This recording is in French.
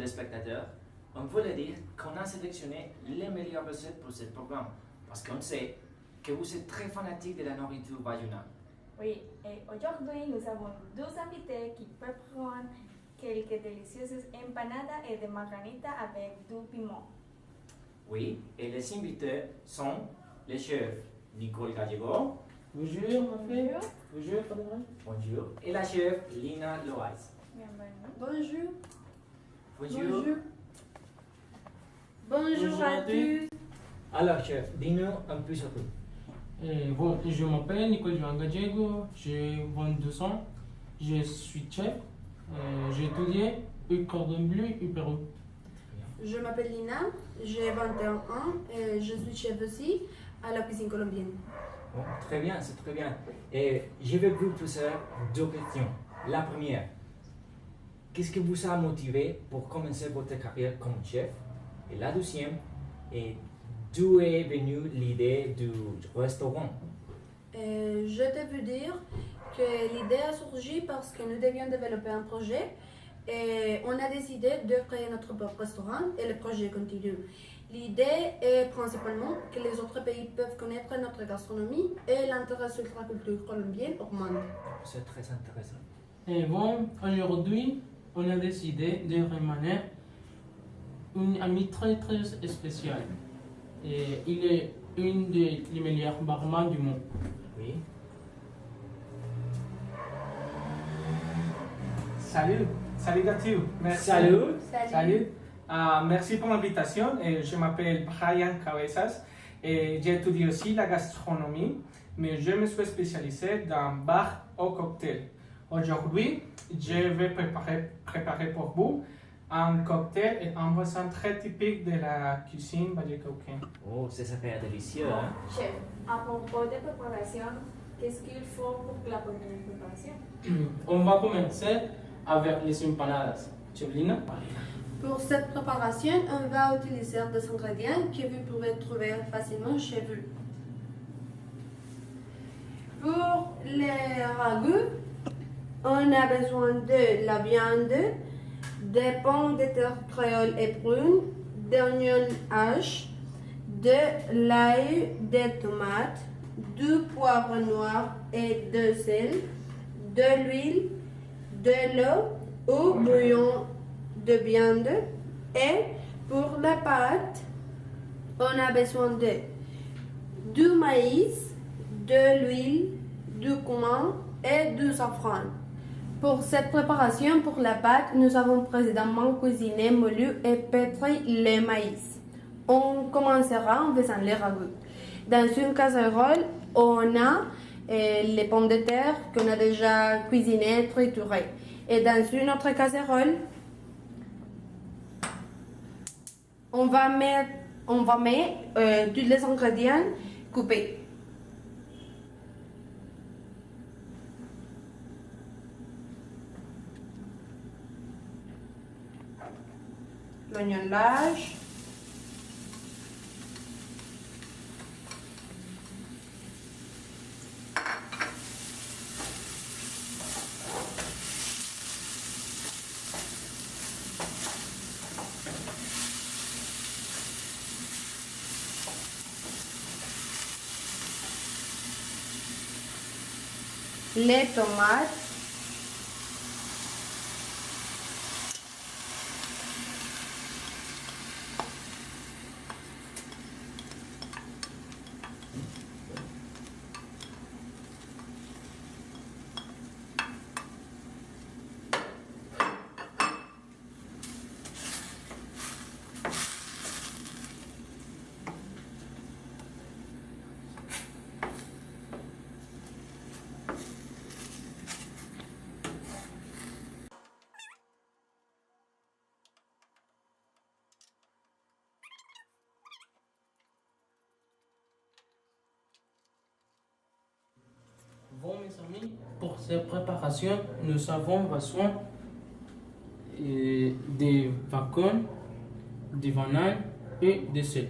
téléspectateurs, on voulait dire qu'on a sélectionné les meilleures recettes pour ce programme parce qu'on sait que vous êtes très fanatique de la nourriture bayonnaise. Oui, et aujourd'hui nous avons deux invités qui préparent quelques délicieuses empanadas et des margaritas avec du piment. Oui, et les invités sont les chefs Nicole Gallego. Bonjour, ma fille. Bonjour, Frédéric. Bonjour. Et la chef Lina Loaiz. Bienvenue. Bonjour. Bonjour. Bonjour à tous. Alors chef, dis-nous un peu sur tout. Bon, je m'appelle Nicole Gallego, j'ai 22 ans, je suis chef, j'ai étudié au Cordon Bleu au Pérou. Je m'appelle Lina, j'ai 21 ans et je suis chef aussi à la cuisine colombienne. Bon, très bien, c'est très bien. Et je vais vous poser deux questions. La première, qu'est-ce qui vous a motivé pour commencer votre carrière comme chef? Et la deuxième, et d'où est venue l'idée du restaurant? Je te veux dire que l'idée a surgi parce que nous devions développer un projet et on a décidé de créer notre propre restaurant et le projet continue. L'idée est principalement que les autres pays peuvent connaître notre gastronomie et l'intérêt sur la culture colombienne augmente. C'est très intéressant. Et bon, aujourd'hui, on a décidé de ramener un ami très très spécial. Et il est une des meilleures barman du monde. Oui. Salut Gatiu. Merci. Salut. Merci pour l'invitation. Je m'appelle Brian Cabezas et j'étudie aussi la gastronomie, mais je me suis spécialisé dans bar au cocktail. Aujourd'hui, je vais préparer pour vous un cocktail et un boisson très typique de la cuisine vallecaucaine. Oh, ça fait délicieux, hein? Chef, à propos de préparation, qu'est-ce qu'il faut pour la première préparation? On va commencer avec les empanadas. Chef Lina? Pour cette préparation, on va utiliser des ingrédients que vous pouvez trouver facilement chez vous. Pour les ragoûts, on a besoin de la viande, des pommes de terre créoles et brunes, d'oignons hachés, de l'ail, des tomates, du poivre noir et de sel, de l'huile, de l'eau ou bouillon de viande. Et pour la pâte, on a besoin de du maïs, de l'huile, du cumin et du safran. Pour cette préparation, pour la pâte, nous avons précédemment cuisiné, moulu et pétri le maïs. On commencera en faisant les ragoûts. Dans une casserole, on a les pommes de terre qu'on a déjà cuisinées, triturées. Et dans une autre casserole, on va mettre tous les ingrédients coupés. L'oignon large, les tomates, Bon, mes amis, pour cette préparation, nous avons besoin des bacon, des bananes et des sel.